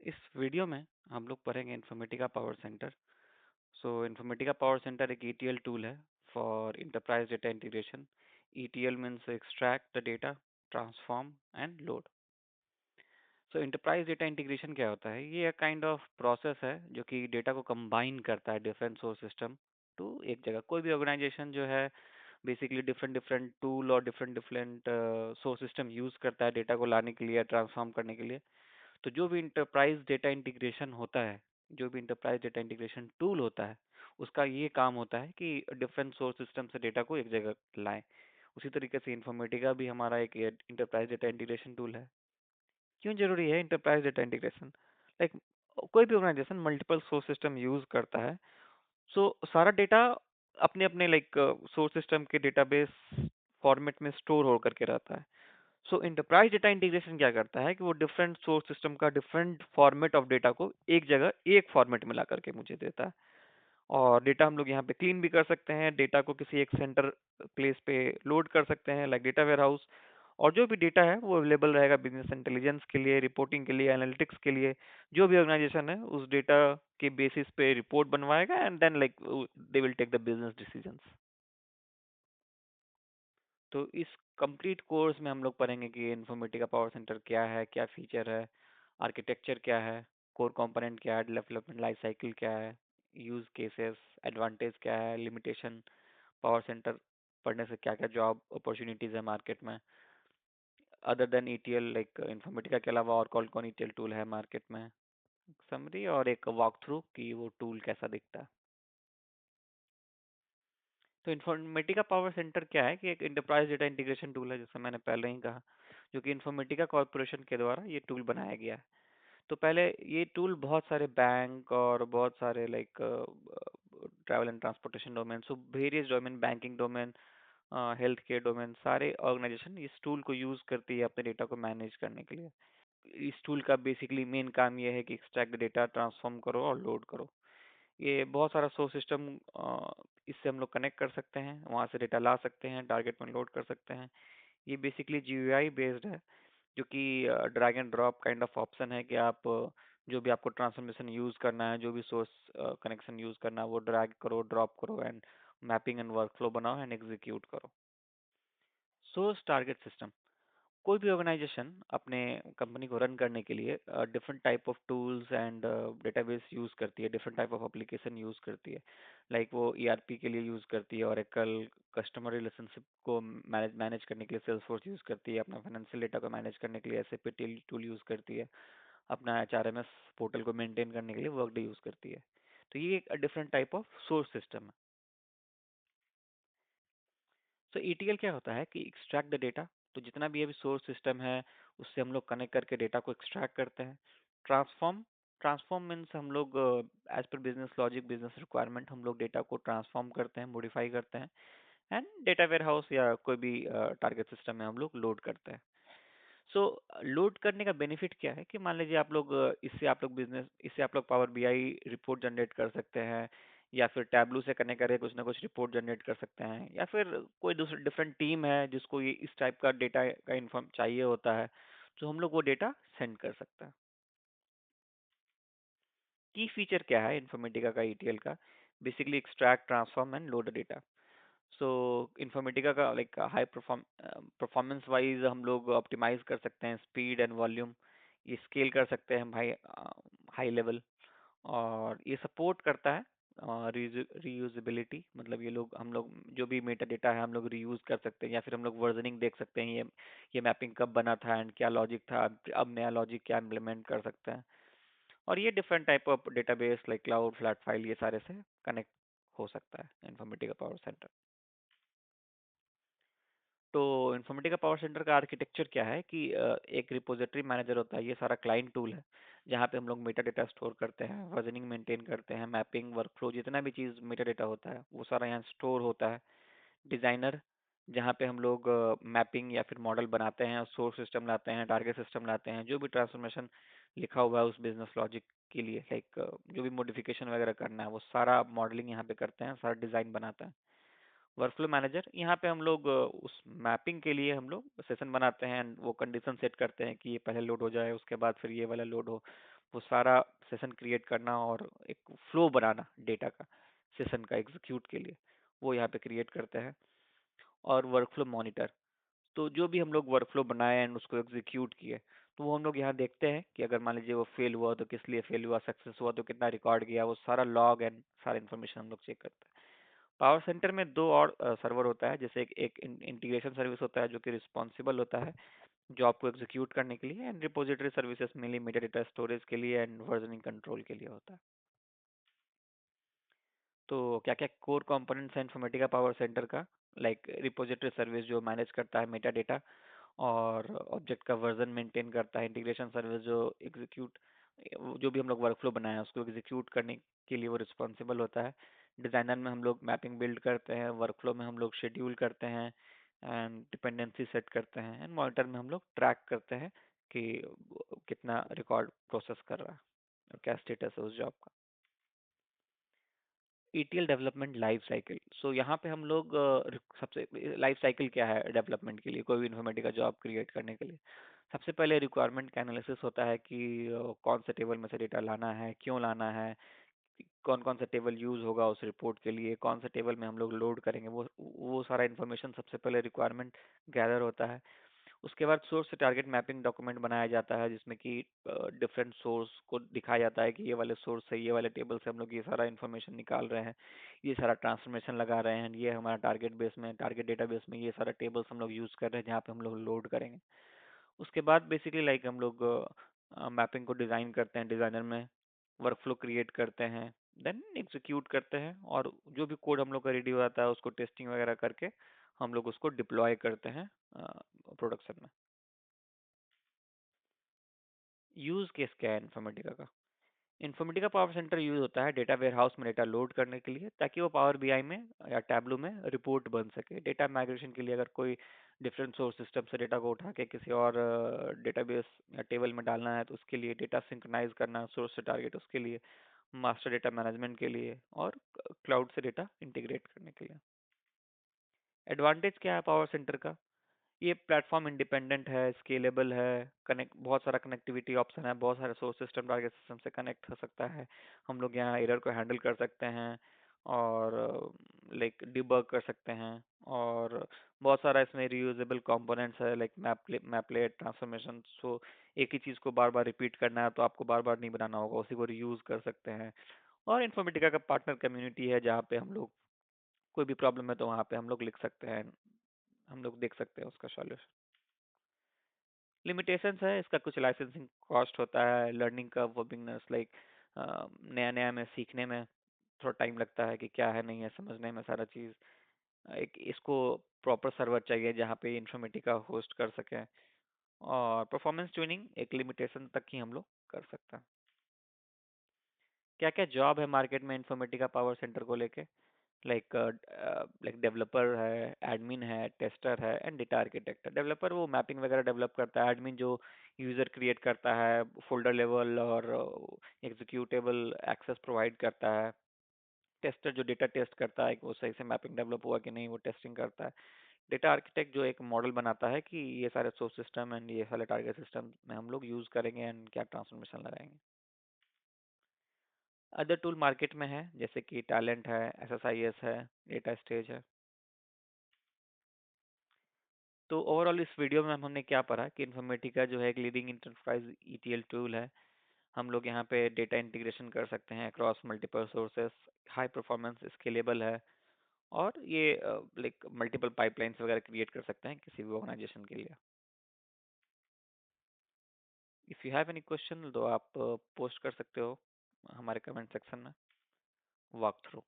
इस वीडियो में हम लोग पढ़ेंगे Informatica power centre. Informatica power centre एक ETL टूल है for enterprise data integration. ETL means extract the data, transform and load. Enterprise data integration क्या होता है? ये एक काइंड ऑफ प्रोसेस है जो कि डेटा को कंबाइन करता है डिफरेंट सोर्स सिस्टम टू एक जगह। कोई भी ऑर्गेनाइजेशन जो है बेसिकली डिफरेंट डिफरेंट टूल और different different source system use करता है डेटा को लाने के लिए, ट्रांसफॉर्म करने के लिए। तो जो भी इंटरप्राइज डेटा इंटीग्रेशन होता है, जो भी इंटरप्राइज डेटा इंटीग्रेशन टूल होता है, उसका ये काम होता है कि डिफरेंट सोर्स सिस्टम से डेटा को एक जगह लाएं। उसी तरीके से इन्फॉर्मेटिका भी हमारा एक इंटरप्राइज डेटा इंटीग्रेशन टूल है। क्यों जरूरी है इंटरप्राइज डेटा इंटीग्रेशन? लाइक कोई भी organisation multiple source system use करता है, सो सारा डेटा अपने अपने लाइक सोर्स सिस्टम के डेटाबेस फॉर्मेट में स्टोर हो करके रहता है। इंटरप्राइज डेटा इंटीग्रेशन क्या करता है कि वो डिफरेंट सोर्स सिस्टम का डिफरेंट फॉर्मेट ऑफ डेटा को एक जगह एक फॉर्मेट में ला करके मुझे देता है। और डेटा हम लोग यहाँ पे क्लीन भी कर सकते हैं, डेटा को किसी एक सेंटर प्लेस पे लोड कर सकते हैं लाइक डेटा वेयर हाउस। और जो भी डेटा है वो अवेलेबल रहेगा बिजनेस इंटेलिजेंस के लिए, रिपोर्टिंग के लिए, एनालिटिक्स के लिए। जो भी ऑर्गेनाइजेशन है उस डेटा के बेसिस पे रिपोर्ट बनवाएगा and then like they will take the business decisions. तो इस कंप्लीट कोर्स में हम लोग पढ़ेंगे कि इन्फॉर्मेटिका पावर सेंटर क्या है, क्या फीचर है, आर्किटेक्चर क्या है, कोर कंपोनेंट क्या है, डेवलपमेंट लाइफ साइकिल क्या है, यूज केसेस, एडवांटेज क्या है, लिमिटेशन, पावर सेंटर पढ़ने से क्या क्या जॉब अपॉर्चुनिटीज है मार्केट में, other than ETL like Informatica के अलावा और कौन कौन ETL टूल है मार्केट में, समरी और एक वॉक थ्रू कि वो टूल कैसा दिखता है। तो इन्फॉर्मेटिका पावर सेंटर क्या है कि एक इंटरप्राइज डेटा इंटीग्रेशन टूल है, जैसे मैंने पहले ही कहा, जो कि इन्फॉर्मेटिका कॉर्पोरेशन के द्वारा ये टूल बनाया गया है। तो पहले ये टूल बहुत सारे बैंक और बहुत सारे like travel and transportation domain, so various domain, banking domain, health care domain, सारे ऑर्गेनाइजेशन इस टूल को यूज करती है अपने डेटा को मैनेज करने के लिए। इस टूल का बेसिकली मेन काम ये है कि एक्सट्रैक्ट डेटा, ट्रांसफॉर्म करो और लोड करो। ये बहुत सारा सोर्स सिस्टम इससे हम लोग कनेक्ट कर सकते हैं, वहाँ से डेटा ला सकते हैं, टारगेट में लोड कर सकते हैं। ये बेसिकली GUI बेस्ड है, जो कि drag and drop kind of option है कि आप जो भी आपको ट्रांसफॉर्मेशन यूज करना है, जो भी सोर्स कनेक्शन यूज करना है, वो ड्रैग करो, ड्रॉप करो एंड मैपिंग एंड वर्कफ्लो बनाओ एंड एग्जीक्यूट करो। सोर्स टारगेट सिस्टम, कोई भी ऑर्गेनाइजेशन अपने कंपनी को रन करने के लिए different type of tools and database use करती है, different type of application use करती है। लाइक वो ERP के लिए यूज करती है, ओरेकल कस्टमर रिलेशनशिप को मैनेज मैनेज करने के लिए सेल्सफोर्स यूज करती है, अपना फाइनेंशियल डेटा को मैनेज करने के लिए SAP टूल यूज करती है, अपना HRMS पोर्टल को मेंटेन करने के लिए वर्कडे यूज करती है। तो ये एक different type of source system है। ETL क्या होता है कि एक्सट्रैक्ट द डेटा। तो जितना भी अभी सोर्स सिस्टम है उससे हम लोग कनेक्ट करके डेटा को एक्सट्रैक्ट करते हैं। ट्रांसफॉर्म, ट्रांसफॉर्म मीन्स हम लोग as per business logic, business requirement हम लोग डेटा को ट्रांसफॉर्म करते हैं, मॉडिफाई करते हैं एंड डेटा वेयर हाउस या कोई भी टारगेट सिस्टम में हम लोग लोड करते हैं। सो लोड करने का बेनिफिट क्या है कि मान लीजिए आप लोग इससे आप लोग पावर BI रिपोर्ट जनरेट कर सकते हैं, या फिर टैबलू से कनेक्ट करके कुछ ना कुछ रिपोर्ट जनरेट कर सकते हैं, या फिर कोई दूसरी डिफरेंट टीम है जिसको ये इस टाइप का डेटा का इन्फॉर्म चाहिए होता है, तो हम लोग वो डेटा सेंड कर सकते हैं। की फीचर क्या है इन्फॉर्मेटिका का, ETL का? Basically extract, transform and load data. So Informatica का लाइक हाई परफॉर्मेंस वाइज हम लोग ऑप्टिमाइज कर सकते हैं स्पीड एंड वॉल्यूम, ये स्केल कर सकते हैं हम हाई लेवल। और ये सपोर्ट करता है रीयूजेबिलिटी, मतलब ये लोग हम लोग जो भी मेटा डेटा है हम लोग रीयूज कर सकते हैं, या फिर हम लोग वर्जनिंग देख सकते हैं, ये मैपिंग कब बना था एंड क्या लॉजिक था, अब नया लॉजिक क्या इम्प्लीमेंट कर सकते हैं। और ये different type of database like cloud, flat file, ये सारे से कनेक्ट हो सकता है इन्फॉर्मेटिका पावर सेंटर। तो इन्फॉर्मेटिका पावर सेंटर का आर्किटेक्चर क्या है कि एक रिपोजिटरी मैनेजर होता है, ये सारा क्लाइंट टूल है जहाँ पे हम लोग मेटा डेटा स्टोर करते हैं, वर्जनिंग मेंटेन करते हैं, मैपिंग, वर्कफ्लो, जितना भी चीज़ मेटा डेटा होता है वो सारा यहाँ स्टोर होता है। डिज़ाइनर, जहाँ पे हम लोग मैपिंग या फिर मॉडल बनाते हैं, सोर्स सिस्टम लाते हैं, टारगेट सिस्टम लाते हैं, जो भी ट्रांसफॉर्मेशन लिखा हुआ है उस बिजनेस लॉजिक के लिए, लाइक जो भी मॉडिफिकेशन वगैरह करना है वो सारा मॉडलिंग यहाँ पे करते हैं, सारा डिज़ाइन बनाता है। वर्कफ्लो मैनेजर, यहाँ पे हम लोग उस मैपिंग के लिए हम लोग सेशन बनाते हैं, वो कंडीशन सेट करते हैं कि ये पहले लोड हो जाए, उसके बाद फिर ये वाला लोड हो, वो सारा सेशन क्रिएट करना और एक फ्लो बनाना डेटा का सेशन का एग्जीक्यूट के लिए, वो यहाँ पे क्रिएट करते हैं। और वर्कफ्लो मॉनिटर, तो जो भी हम लोग वर्कफ्लो बनाए एंड उसको एग्जीक्यूट किए, तो वो हम लोग यहाँ देखते हैं कि अगर मान लीजिए वो फेल हुआ तो किस लिए फेल हुआ, सक्सेस हुआ तो कितना रिकॉर्ड गया, वो सारा लॉग एंड सारा इन्फॉर्मेशन हम लोग चेक करते हैं। पावर सेंटर में दो और सर्वर होता है, जैसे एक इंटीग्रेशन सर्विस होता है जो कि रिस्पॉन्सिबल होता है जॉब को एग्जीक्यूट करने के लिए, and repository services mainly Meta data storage के लिए एंड वर्जनिंग कंट्रोल के लिए होता है। तो क्या क्या कोर कंपोनेंट्स हैं इन्फॉर्मेटिका पावर सेंटर का, लाइक रिपोजिटरी सर्विस जो मैनेज करता है मेटा डेटा और ऑब्जेक्ट का वर्जन मेंटेन करता है, इंटीग्रेशन सर्विस जो एग्जीक्यूट, जो भी हम लोग वर्कफ्लो बनाए हैं उसको एग्जीक्यूट करने के लिए वो रिस्पॉन्सिबल होता है। डिजाइनर में हम लोग मैपिंग बिल्ड करते हैं, वर्कफ्लो में हम लोग शेड्यूल करते हैं एंड डिपेंडेंसी सेट करते हैं, एंड मॉनिटर में हम लोग ट्रैक करते हैं कि कितना रिकॉर्ड प्रोसेस कर रहा है और क्या स्टेटस है उस जॉब का। ETL डेवलपमेंट लाइफ साइकिल, सो यहाँ पे हम लोग सबसे लाइफ साइकिल क्या है डेवलपमेंट के लिए, कोई भी इन्फॉर्मेटिका जॉब क्रिएट करने के लिए। सबसे पहले रिक्वायरमेंट का एनालिसिस होता है कि कौन से टेबल में से डेटा लाना है, क्यों लाना है, कौन कौन सा टेबल यूज होगा उस रिपोर्ट के लिए, कौन सा टेबल में हम लोग लोड करेंगे, वो सारा इन्फॉर्मेशन सबसे पहले रिक्वायरमेंट गैदर होता है। उसके बाद सोर्स से टारगेट मैपिंग डॉक्यूमेंट बनाया जाता है जिसमें कि डिफरेंट सोर्स को दिखाया जाता है कि ये वाले सोर्स से, ये वाले टेबल से हम लोग ये सारा इन्फॉर्मेशन निकाल रहे हैं, ये सारा ट्रांसफॉर्मेशन लगा रहे हैं, ये हमारा टारगेट बेस में, टारगेट डेटा बेस में ये सारा टेबल्स हम लोग यूज कर रहे हैं जहाँ पे हम लोग लोड करेंगे। उसके बाद बेसिकली लाइक हम लोग मैपिंग को डिज़ाइन करते हैं डिज़ाइनर में, वर्कफ्लो क्रिएट करते हैं, देन एग्जीक्यूट करते हैं, और जो भी कोड हम लोग का रेडी हो जाता है उसको टेस्टिंग वगैरह करके हम लोग उसको डिप्लॉय करते हैं प्रोडक्शन में। यूज केस क्या है इन्फॉर्मेटिका का? इन्फॉर्मेटिका पावर सेंटर यूज होता है डेटा वेयरहाउस में डेटा लोड करने के लिए, ताकि वो पावर बीआई में या टैब्लू में रिपोर्ट बन सके। डेटा माइग्रेशन के लिए अगर कोई डिफरेंट सोर्स सिस्टम से डेटा को उठा के किसी और डेटाबेस या टेबल में डालना है तो उसके लिए, डेटा सिंक्रोनाइज करना सोर्स से टारगेट उसके लिए, मास्टर डेटा मैनेजमेंट के लिए, और क्लाउड से डेटा इंटीग्रेट करने के लिए। एडवांटेज क्या है पावर सेंटर का? ये प्लेटफॉर्म इंडिपेंडेंट है, स्केलेबल है, कनेक्ट, बहुत सारा कनेक्टिविटी ऑप्शन है, बहुत सारे सोर्स सिस्टम टारगेट सिस्टम से कनेक्ट हो सकता है, हम लोग यहाँ एरर को हैंडल कर सकते हैं और लाइक डिबग कर सकते हैं, और बहुत सारा इसमें रियूजेबल कंपोनेंट्स है लाइक मैपलेट ट्रांसफॉर्मेशन, सो एक ही चीज़ को बार बार रिपीट करना है तो आपको बार बार नहीं बनाना होगा, उसी को रीयूज कर सकते हैं। और इन्फॉर्मेटिका का पार्टनर कम्युनिटी है जहाँ पे हम लोग कोई भी प्रॉब्लम है तो वहाँ पे हम लोग लिख सकते हैं, हम लोग देख सकते हैं उसका सॉल्यूशन। लिमिटेशंस है इसका, कुछ लाइसेंसिंग कॉस्ट होता है, learning curve for beginners, like नया नया में सीखने में थोड़ा टाइम लगता है कि क्या है नहीं है समझने में सारा चीज़। एक इसको प्रॉपर सर्वर चाहिए जहाँ पे इन्फॉर्मेटिका होस्ट कर सके, और परफॉर्मेंस ट्यूनिंग एक लिमिटेशन तक ही हम लोग कर सकते हैं। क्या क्या जॉब है मार्केट में इन्फॉर्मेटिका पावर सेंटर को लेके? लाइक डेवलपर है, एडमिन है, टेस्टर है, एंड डेटा आर्किटेक्ट है। डेवलपर वो मैपिंग वगैरह डेवलप करता है, एडमिन जो यूजर क्रिएट करता है, फोल्डर लेवल और एग्जीक्यूटेबल एक्सेस प्रोवाइड करता है। टेस्टर जो डेटा टेस्ट करता है कि वो सही से मैपिंग डेवलप हुआ कि नहीं, वो टेस्टिंग करता है। डेटा आर्किटेक्ट जो एक मॉडल बनाता है कि ये सारे सोर्स सिस्टम एंड ये सारे टारगेट सिस्टम में हम लोग यूज करेंगे एंड क्या ट्रांसफॉर्मेशन लगाएंगे। अदर टूल मार्केट में है जैसे कि टैलेंट है, SSIS है, डेटा स्टेज है। तो ओवरऑल इस वीडियो में हमने क्या पढ़ा कि इन्फॉर्मेटिका जो है एक लीडिंग इंटरप्राइज ETL टूल है। हम लोग यहाँ पे डेटा इंटीग्रेशन कर सकते हैं across multiple sources, high performance scalable है, और ये लाइक मल्टीपल पाइपलाइंस वगैरह क्रिएट कर सकते हैं किसी भी ऑर्गेनाइजेशन के लिए। If you have any question तो आप पोस्ट कर सकते हो हमारे कमेंट सेक्शन में। वॉक थ्रू,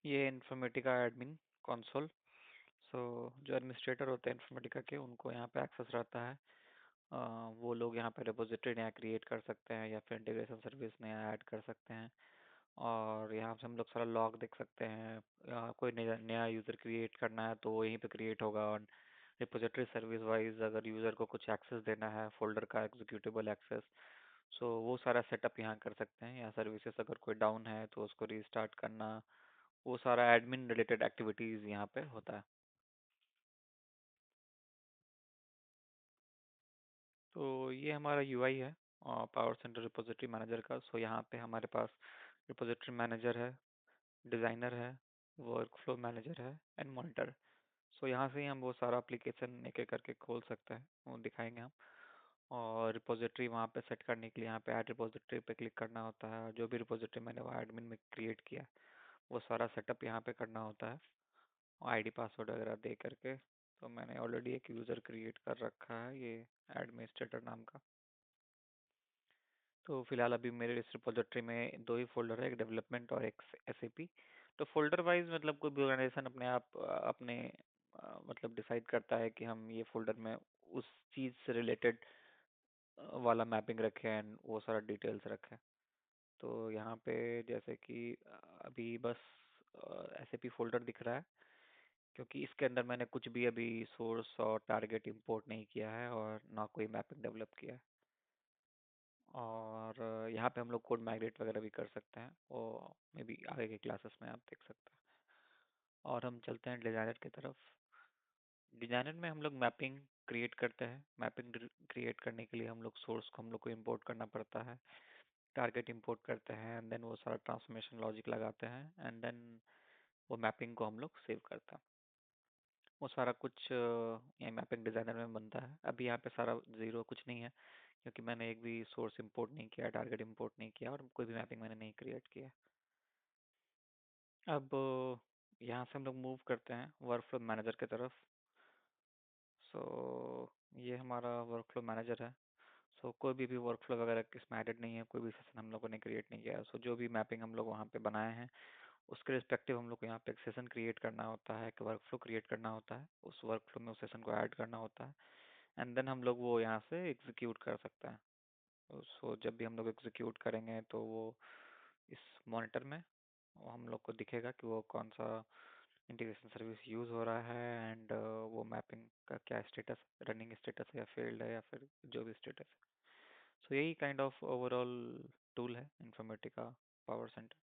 ये इन्फॉर्मेटिका एडमिन कंसोल, सो जो एडमिनिस्ट्रेटर होते हैं इन्फॉर्मेटिका के उनको यहाँ पे एक्सेस रहता है। अ, वो लोग यहाँ पे रिपोजिटरी नया क्रिएट कर सकते हैं या फिर इंटीग्रेशन सर्विस नया ऐड कर सकते हैं, और यहाँ से हम लोग सारा लॉग देख सकते हैं। कोई नया नया यूज़र क्रिएट करना है तो वो यहीं पे क्रिएट होगा, और रिपोजिटरी सर्विस वाइज अगर यूज़र को कुछ एक्सेस देना है, फोल्डर का एग्जीक्यूटेबल एक्सेस, सो वो सारा सेटअप यहाँ कर सकते हैं। या सर्विसेज अगर कोई डाउन है तो उसको रीस्टार्ट करना, वो सारा एडमिन रिलेटेड एक्टिविटीज़ यहाँ पे होता है। तो ये हमारा UI है, पावर सेंटर रिपोजिटरी मैनेजर का। सो यहाँ पे हमारे पास रिपोजिटरी मैनेजर है, डिज़ाइनर है, वर्कफ्लो मैनेजर है एंड मॉनिटर। सो यहाँ से ही हम वो सारा एप्लीकेशन एक एक करके खोल सकते हैं, वो दिखाएंगे हम। और रिपोजिटरी वहाँ पे सेट करने के लिए यहाँ पे ऐड रिपोजिटरी पे क्लिक करना होता है, और जो भी रिपोजिटरी मैंने वो एडमिन में क्रिएट किया है वो सारा सेटअप यहाँ पे करना होता है, आईडी पासवर्ड वगैरह दे करके। तो मैंने ऑलरेडी एक यूज़र क्रिएट कर रखा है, ये एडमिनिस्ट्रेटर नाम का। तो फिलहाल अभी मेरे इस रिपोजिटरी में दो ही फोल्डर है, एक डेवलपमेंट और एक एसएपी। तो फोल्डर वाइज मतलब कोई भी ऑर्गेनाइजेशन अपने आप अपने मतलब डिसाइड करता है कि हम ये फोल्डर में उस चीज़ से रिलेटेड वाला मैपिंग रखें एंड वो सारा डिटेल्स रखें। तो यहाँ पे जैसे कि अभी बस एसएपी फोल्डर दिख रहा है, क्योंकि इसके अंदर मैंने कुछ भी अभी सोर्स और टारगेट इंपोर्ट नहीं किया है और ना कोई मैपिंग डेवलप किया है। और यहाँ पे हम लोग कोड माइग्रेट वगैरह भी कर सकते हैं, वो मे बी आगे के क्लासेस में आप देख सकते हैं। और हम चलते हैं डिज़ाइनर की तरफ। डिज़ाइनर में हम लोग मैपिंग क्रिएट करते हैं। मैपिंग क्रिएट करने के लिए हम लोग सोर्स को हम लोग को इंपोर्ट करना पड़ता है, टारगेट इंपोर्ट करते हैं एंड देन वो सारा ट्रांसफॉर्मेशन लॉजिक लगाते हैं एंड देन वो मैपिंग को हम लोग सेव करते हैं। वो सारा कुछ ये मैपिंग डिज़ाइनर में बनता है। अभी यहाँ पे सारा ज़ीरो कुछ नहीं है, क्योंकि मैंने एक भी सोर्स इंपोर्ट नहीं किया, टारगेट इंपोर्ट नहीं किया और कोई भी मैपिंग मैंने नहीं क्रिएट किया। अब यहाँ से हम लोग मूव करते हैं वर्कफ्लो मैनेजर की तरफ। सो ये हमारा वर्कफ्लो मैनेजर है। सो कोई भी वर्कफ्लो वगैरह इसमें एडेड नहीं है, कोई भी सेशन हम लोगों ने क्रिएट नहीं किया है। सो जो भी मैपिंग हम लोग वहाँ पे बनाए हैं उसके रिस्पेक्टिव हम लोग को यहाँ पे एक सेशन क्रिएट करना होता है, एक वर्कफ्लो क्रिएट करना होता है, उस वर्कफ्लो में उस सेशन को ऐड करना होता है एंड देन हम लोग वो यहाँ से एग्जीक्यूट कर सकते हैं। सो जब भी हम लोग एग्जीक्यूट करेंगे तो वो इस मॉनिटर में वो हम लोग को दिखेगा कि वो कौन सा इंटीग्रेशन सर्विस यूज़ हो रहा है एंड वो मैपिंग का क्या स्टेटस, रनिंग स्टेटस है या फेल्ड है या फिर जो भी स्टेटस है। सो यही काइंड ऑफ ओवरऑल टूल है इन्फॉर्मेटिका पावर सेंटर।